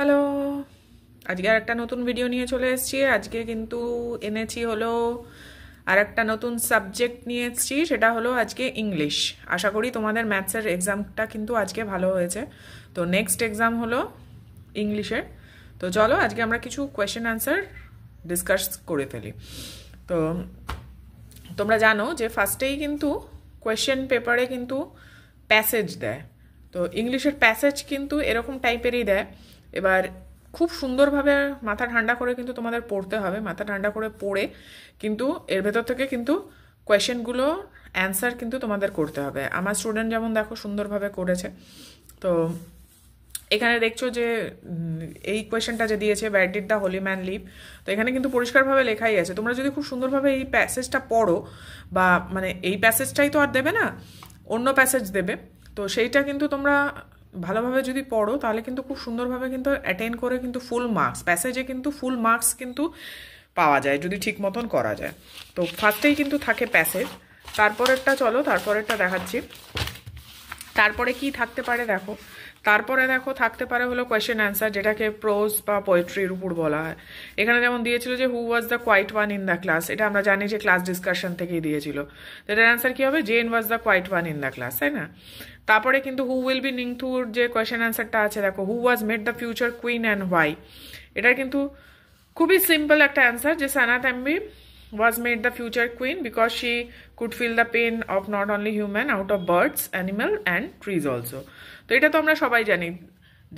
Hello, আজকে আর একটা নতুন ভিডিও নিয়ে চলে এসেছি। আজকে কিন্তু এনেছি হলো আর একটা নতুন সাবজেক্ট নিয়ে এসেছি, সেটা হলো আজকে ইংলিশ। আশা করি তোমাদের ম্যাথসের এক্সামটা কিন্তু আজকে ভালো হয়েছে। তো নেক্সট এক্সাম হলো ইংলিশের। তো চলো আজকে আমরা কিছু কোয়েশ্চেন অ্যান্সার ডিসকাস করে ফেলি। তো তোমরা জানো যে ফার্স্টেই কিন্তু কোয়েশ্চেন পেপারে কিন্তু প্যাসেজ দেয়। তো ইংলিশের প্যাসেজ কিন্তু এরকম টাইপেরই দেয়। এবার খুব সুন্দরভাবে মাথা ঠান্ডা করে কিন্তু তোমাদের পড়তে হবে। মাথা ঠান্ডা করে পড়ে কিন্তু এর ভেতর থেকে কিন্তু কোয়েশ্চেনগুলো অ্যান্সার কিন্তু তোমাদের করতে হবে। আমার স্টুডেন্ট যেমন দেখো সুন্দরভাবে করেছে। তো এখানে দেখছো যে এই কোয়েশ্চেনটা যে দিয়েছে, where did the holy man live, তো এখানে কিন্তু পরিষ্কারভাবে লেখাই আছে। তোমরা যদি খুব সুন্দরভাবে এই প্যাসেজটা পড়ো, বা মানে এই প্যাসেজটাই তো আর দেবে না, অন্য প্যাসেজ দেবে, তো সেইটা কিন্তু তোমরা ভালোভাবে যদি পড়ো তাহলে কিন্তু খুব সুন্দরভাবে কিন্তু অ্যাটেন্ড করে কিন্তু ফুল মার্কস, প্যাসেজে কিন্তু ফুল মার্কস কিন্তু পাওয়া যায় যদি ঠিক মতন করা যায়। তো ফার্স্টেই কিন্তু থাকে প্যাসেজ, তারপরেরটা চলো তারপরেরটা দেখাচ্ছি। তারপরে কি থাকতে পারে দেখো, তারপরে দেখো থাকতে পারে হলো কোয়েশ্চেন অ্যান্সার, যেটাকে প্রোজ বা পোয়েট্রির উপর বলা হয়। এখানে যেমন দিয়েছিল যে who was the quiet one in the class, এটা আমরা জানি যে ক্লাস ডিসকাশন থেকেই দিয়েছিল। এটার অ্যান্সার কি হবে? Jen was the quiet one in the class, তাই না? তারপরে কিন্তু হু উইল বি নিংথুর যে কোয়েশ্চেন অ্যান্সারটা আছে দেখো, who was made the future queen and why. এটার কিন্তু খুবই সিম্পল একটা অ্যান্সার, যে Sanatombi was made the future queen because she could feel the pain of not only human out of birds, animal and trees also. তো এটা তো আমরা সবাই জানি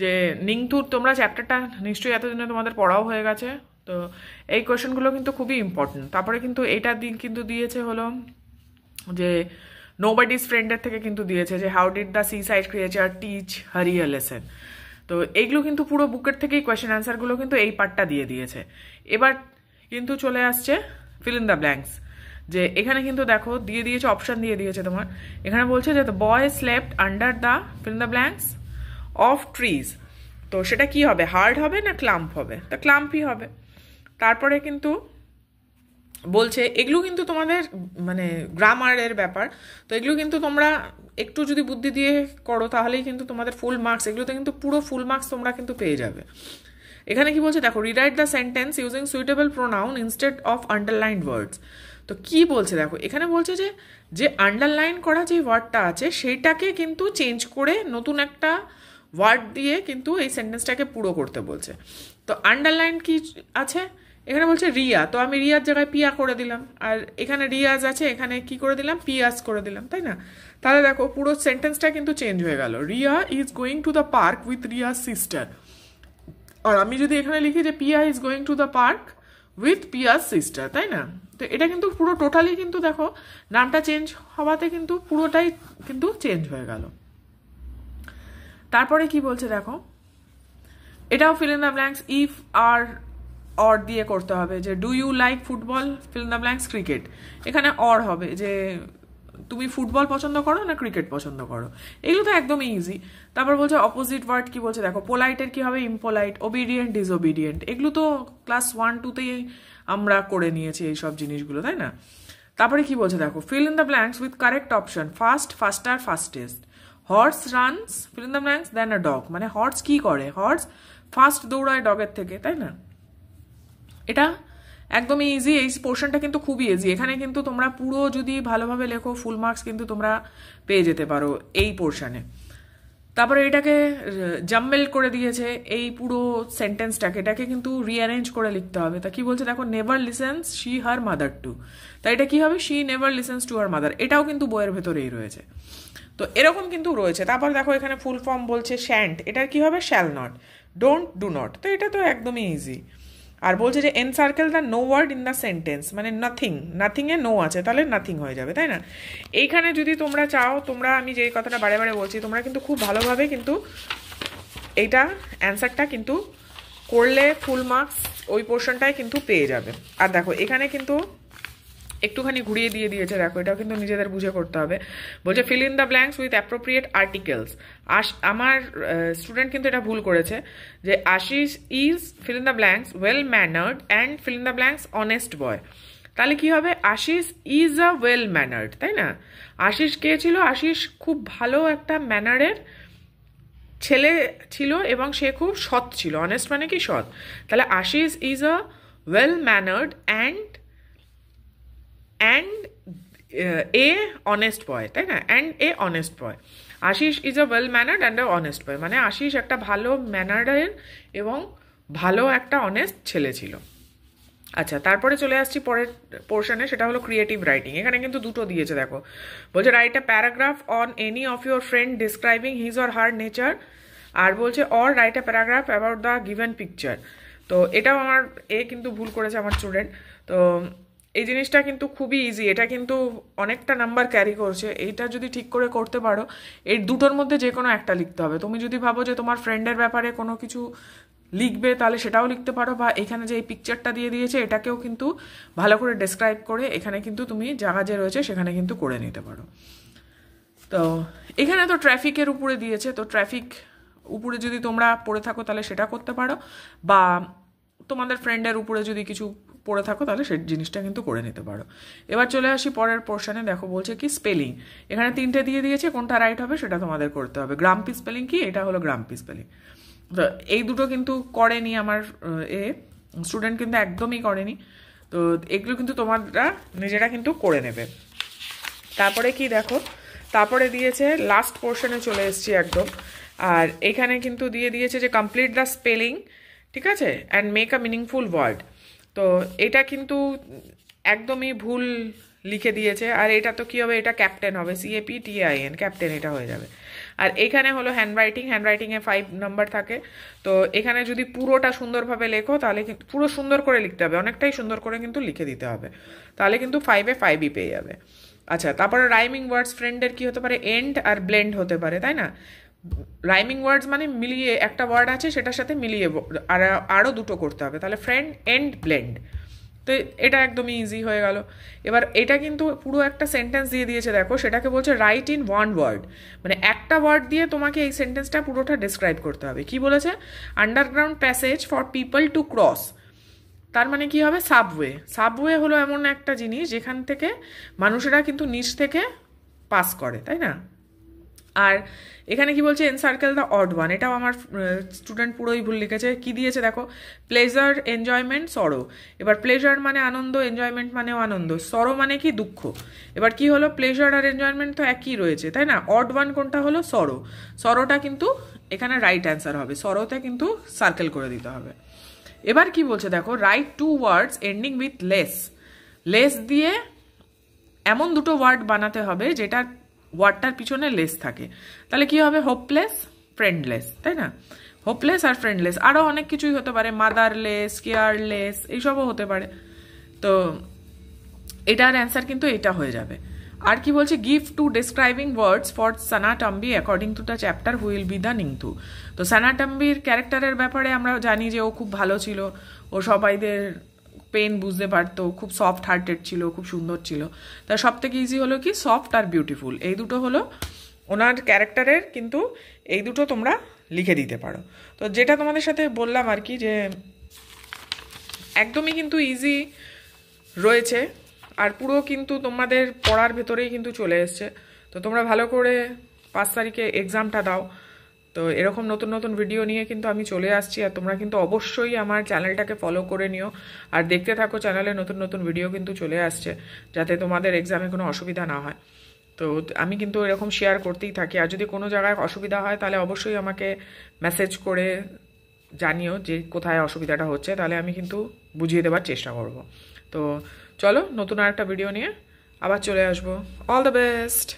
যে নিংথুর, তোমরা চ্যাপ্টারটা নিশ্চয়ই এতদিনে তোমাদের পড়াও হয়ে গেছে। তো এই কোয়েশ্চেনগুলো কিন্তু খুবই ইম্পর্টেন্ট। তারপরে কিন্তু এইটার দিন কিন্তু দিয়েছে হলো যে নোবডিজ ফ্রেন্ডের থেকে কিন্তু দিয়েছে যে how did the sea side creature teach হারি এ লেসন। তো এইগুলো কিন্তু পুরো বুকের থেকেই কোয়েশ্চেন অ্যান্সারগুলো কিন্তু এই পার্টটা দিয়ে দিয়েছে। এবার কিন্তু চলে আসছে ফিল ইন দ্য ব্ল্যাঙ্কস, যে এখানে কিন্তু দেখো দিয়ে দিয়েছে, অপশন দিয়ে দিয়েছে তোমার। এখানে বলছে যে the boy slept under the feel in the blanks of trees. তো সেটা কি হবে? হার্ড হবে না ক্লাম্প হবে? তা ক্লাম্পই হবে। তারপরে কিন্তু বলছে এগুলো কিন্তু তোমাদের মানে গ্রামারের ব্যাপার, তো এগুলো কিন্তু তোমরা একটু যদি বুদ্ধি দিয়ে করো তাহলেই কিন্তু তোমাদের ফুল মার্কস, এগুলোতে কিন্তু পুরো ফুল মার্কস তোমরা কিন্তু পেয়ে যাবে। এখানে কি বলছে দেখো, rewrite the sentence using suitable pronoun instead of underlined ওয়ার্ডস। তো কি বলছে দেখো, এখানে বলছে যে যে আন্ডারলাইন করা যে ওয়ার্ডটা আছে সেইটাকে কিন্তু চেঞ্জ করে নতুন একটা ওয়ার্ড দিয়ে কিন্তু এই সেন্টেন্সটাকে পুরো করতে বলছে। তো আন্ডারলাইন কি আছে? এখানে বলছে রিয়া, তো আমি রিয়ার জায়গায় পিয়া করে দিলাম, আর এখানে রিয়াজ আছে, এখানে কি করে দিলাম? পিয়াজ করে দিলাম, তাই না? তাহলে দেখো পুরো সেন্টেন্সটা কিন্তু চেঞ্জ হয়ে গেল। Riya is going to the park with রিয়ার সিস্টার। আর আমি যদি এখানে লিখি যে Piya is going to the park with পিয়ার সিস্টার, তাই না? তো এটা কিন্তু পুরো টোটালি কিন্তু দেখো নামটা চেঞ্জ হওয়াতে কিন্তু পুরোটাই কিন্তু চেঞ্জ হয়ে গেল। তারপরে কি বলছে দেখো, এটাও fill in the blanks if are or দিয়ে করতে হবে, যে do you like football fill in the blanks cricket. এখানে অর হবে যে তুমি ফুটবল পছন্দ করো না ক্রিকেট পছন্দ করো। এগুলো তো একদমই ইজি। তারপর বলছে অপোজিট ওয়ার্ড কি বলছে দেখো, পোলাইটের কি হবে? ইমপোলাইট। ওবিডিয়েন্ট ডিসওবিডিয়েন্ট, এগুলো তো ক্লাস 1-2তেই আমরা করে নিয়েছি এই সব জিনিসগুলো, তাই না? তারপরে কি বলছে দেখো, fill in the blanks with correct option, fast, faster, fastest. Horse runs fill in the blanks than a dog, মানে হর্স কি করে? হর্স ফাস্ট দৌড়ায় ডগের থেকে, তাই না? এটা একদমই ইজি। এই পোর্শনটা কিন্তু খুবই ইজি। এখানে কিন্তু তোমরা পুরো যদি ভালোভাবে লেখো ফুল মার্কস কিন্তু তোমরা পেয়ে যেতে পারো এই পোর্শনে। তারপরে এটাকে জাম্বেল করে দিয়েছে এই পুরো সেন্টেন্সটাকে, এটাকে কিন্তু রিঅ্যারেঞ্জ করে লিখতে হবে। তা কি বলছে দেখো, never listens she her mother to. তাই এটা কি হবে? She never listens to her mother. এটাও কিন্তু বইয়ের ভেতরেই রয়েছে। তো এরকম কিন্তু রয়েছে। তারপর দেখো এখানে ফুল ফর্ম বলছে শ্যান্ট, এটার কি হবে? Shall not. Don't, do not. তো এটা তো একদমই ইজি। আর বলছে যে encircle the no word in the sentence, মানে নাথিং, নাথিংয়ে নো আছে, তাহলে নাথিং হয়ে যাবে, তাই না? এইখানে যদি তোমরা চাও, তোমরা আমি যে কথাটা বারে বারে বলছি, তোমরা কিন্তু খুব ভালোভাবে কিন্তু এইটা অ্যান্সারটা কিন্তু করলে ফুল মার্কস ওই পোর্শনটাই কিন্তু পেয়ে যাবে। আর দেখো এখানে কিন্তু একটুখানি ঘুরিয়ে দিয়ে দিয়েছে দেখো, এটাও কিন্তু নিজেদের বুঝে করতে হবে। বলছে fill in the blanks with appropriate articles. আমার স্টুডেন্ট কিন্তু এটা ভুল করেছে, যে Ashish is fill in the blanks well mannered and fill in the blanks honest boy. তাহলে কি হবে? Ashish is a well mannered, তাই না? আশিস কে ছিল? আশিস খুব ভালো একটা ম্যানারের ছেলে ছিল এবং সে খুব সৎ ছিল। অনেস্ট মানে কি সৎ। তাহলে Ashish is a well mannered and a honest boy, তাই না? And a honest boy. Ashish is a well mannered and a honest boy, মানে আশিস একটা ভালো ম্যানার্ডের এবং ভালো একটা অনেস্ট ছেলে ছিল। আচ্ছা, তারপরে চলে আসছি পরের পোর্শনে, সেটা হলো ক্রিয়েটিভ রাইটিং। এখানে কিন্তু দুটো দিয়েছে, দেখো বলছে write a paragraph on any of your friend describing his or her nature, আর বলছে or write a paragraph about the given picture. তো এটাও আমার কিন্তু ভুল করেছে আমার স্টুডেন্ট। তো এই জিনিসটা কিন্তু খুবই ইজি, এটা কিন্তু অনেকটা নাম্বার ক্যারি করছে। এইটা যদি ঠিক করে করতে পারো, এই দুটোর মধ্যে যে কোনো একটা লিখতে হবে। তুমি যদি ভাবো যে তোমার ফ্রেন্ডের ব্যাপারে কোনো কিছু লিখবে, তাহলে সেটাও লিখতে পারো, বা এখানে যে এই পিকচারটা দিয়ে দিয়েছে এটাকেও কিন্তু ভালো করে ডেসক্রাইব করে এখানে কিন্তু তুমি জায়গা যে রয়েছে সেখানে কিন্তু করে নিতে পারো। তো এখানে তো ট্রাফিকের উপরে দিয়েছে, তো ট্রাফিক উপরে যদি তোমরা পড়ে থাকো তাহলে সেটা করতে পারো, বা তোমাদের ফ্রেন্ডের উপরে যদি কিছু পড়ে থাকো তাহলে সেই জিনিসটা কিন্তু করে নিতে পারো। এবার চলে আসি পরের পোর্শনে। দেখো বলছে কি স্পেলিং, এখানে 3টে দিয়ে দিয়েছে, কোনটা রাইট হবে সেটা তোমাদের করতে হবে। গ্রাম্পি স্পেলিং কি, এটা হলো গ্রাম্পি স্পেলিং। তো এই দুটো কিন্তু করেনি আমার স্টুডেন্ট, কিন্তু একদমই করেনি। তো এগুলো কিন্তু তোমরা নিজেরা কিন্তু করে নেবে। তারপরে কি দেখো, তারপরে দিয়েছে লাস্ট পোর্শনে চলে এসেছি একদম, আর এখানে কিন্তু দিয়ে দিয়েছে যে কমপ্লিট দ্য স্পেলিং, ঠিক আছে, and make a meaningful word. তো এটা কিন্তু একদমই ভুল লিখে দিয়েছে। আর এটা তো কি হবে, এটা ক্যাপ্টেন হবে, CAPTAIN, ক্যাপ্টেন এটা হয়ে যাবে। আর এখানে হলো হ্যান্ডরাইটিং, হ্যান্ডরাইটিংয়ে 5 নাম্বার থাকে। তো এখানে যদি পুরোটা সুন্দরভাবে লেখো তাহলে কিন্তু পুরো সুন্দর করে লিখতে হবে, অনেকটাই সুন্দর করে কিন্তু লিখে দিতে হবে, তাহলে কিন্তু 5-এ 5ই পেয়ে যাবে। আচ্ছা, তারপরে রাইমিং ওয়ার্ডস, ফ্রেন্ডের কি হতে পারে, এন্ড আর ব্লেন্ড হতে পারে, তাই না? রাইমিং ওয়ার্ডস মানে মিলিয়ে, একটা ওয়ার্ড আছে সেটার সাথে মিলিয়ে আরও দুটো করতে হবে, তাহলে ফ্রেন্ড এন্ড ব্লেন্ড। তো এটা একদমই ইজি হয়ে গেল। এবার এটা কিন্তু পুরো একটা সেন্টেন্স দিয়ে দিয়েছে, দেখো সেটাকে বলছে রাইট ইন ওয়ান ওয়ার্ড, মানে একটা ওয়ার্ড দিয়ে তোমাকে এই সেন্টেন্সটা পুরোটা ডিসক্রাইব করতে হবে। কি বলেছে, underground passage for people to cross, তার মানে কি হবে, সাবওয়ে। সাবওয়ে হলো এমন একটা জিনিস যেখান থেকে মানুষেরা কিন্তু নিচ থেকে পাস করে, তাই না? আর এখানে কি বলছে, এনসার্কেল দ্য অড ওয়ান, এটাও আমার স্টুডেন্ট পুরোই ভুল লিখেছে। কি দিয়েছে দেখো, প্লেজার, এনজয়মেন্ট, সরো। এবার প্লেজার মানে আনন্দ, এনজয়মেন্ট মানেও আনন্দ, সরো মানে কি দুঃখ। এবার কি হলো, প্লেজার আর এনজয়মেন্ট তো একই রয়েছে, তাই না? অড ওয়ান কোনটা হলো, সরো। সরোটা কিন্তু এখানে রাইট অ্যান্সার হবে, সরোতে কিন্তু সার্কেল করে দিতে হবে। এবার কি বলছে দেখো, right 2 words ending with less. Less দিয়ে এমন দুটো ওয়ার্ড বানাতে হবে যেটা ওয়ার্ডটার পিছনে লেস থাকে, তাহলে কি হবে, হোপলেস, ফ্রেন্ডলেস, তাই না? হোপলেস আর ফ্রেন্ডলেস, আরও অনেক কিছুই হতে পারে, মাদারলেস, কেয়ারলেস, এইসবও হতে পারে। তো এটার অ্যান্সার কিন্তু এটা হয়ে যাবে। আর কি বলছে, give 2 describing words for Sanatombi according to the chapter who will be the ningthou. তো সানা টাম্বির ক্যারেক্টারের ব্যাপারে আমরা জানি যে ও খুব ভালো ছিল, ও সবাইদের পেন বুঝতে পারতো, খুব সফট হার্টেড ছিল, খুব সুন্দর ছিল। তার সব থেকে ইজি হলো কি, সফট আর বিউটিফুল, এই দুটো হলো ওনার ক্যারেক্টারের, কিন্তু এই দুটো তোমরা লিখে দিতে পারো। তো যেটা তোমাদের সাথে বললাম আর কি, যে একদমই কিন্তু ইজি রয়েছে, আর পুরো কিন্তু তোমাদের পড়ার ভেতরেই কিন্তু চলে এসছে। তো তোমরা ভালো করে 5 তারিখে এক্সামটা দাও। তো এরকম নতুন নতুন ভিডিও নিয়ে কিন্তু আমি চলে আসছি, আর তোমরা কিন্তু অবশ্যই আমার চ্যানেলটাকে ফলো করে নিও, আর দেখতে থাকো, চ্যানেলে নতুন নতুন ভিডিও কিন্তু চলে আসছে, যাতে তোমাদের এক্সামে কোনো অসুবিধা না হয়। তো আমি কিন্তু এরকম শেয়ার করতেই থাকি, আর যদি কোনো জায়গায় অসুবিধা হয় তাহলে অবশ্যই আমাকে মেসেজ করে জানিও যে কোথায় অসুবিধাটা হচ্ছে, তাহলে আমি কিন্তু বুঝিয়ে দেওয়ার চেষ্টা করব। তো চলো, নতুন আরেকটা ভিডিও নিয়ে আবার চলে আসবো। All the best.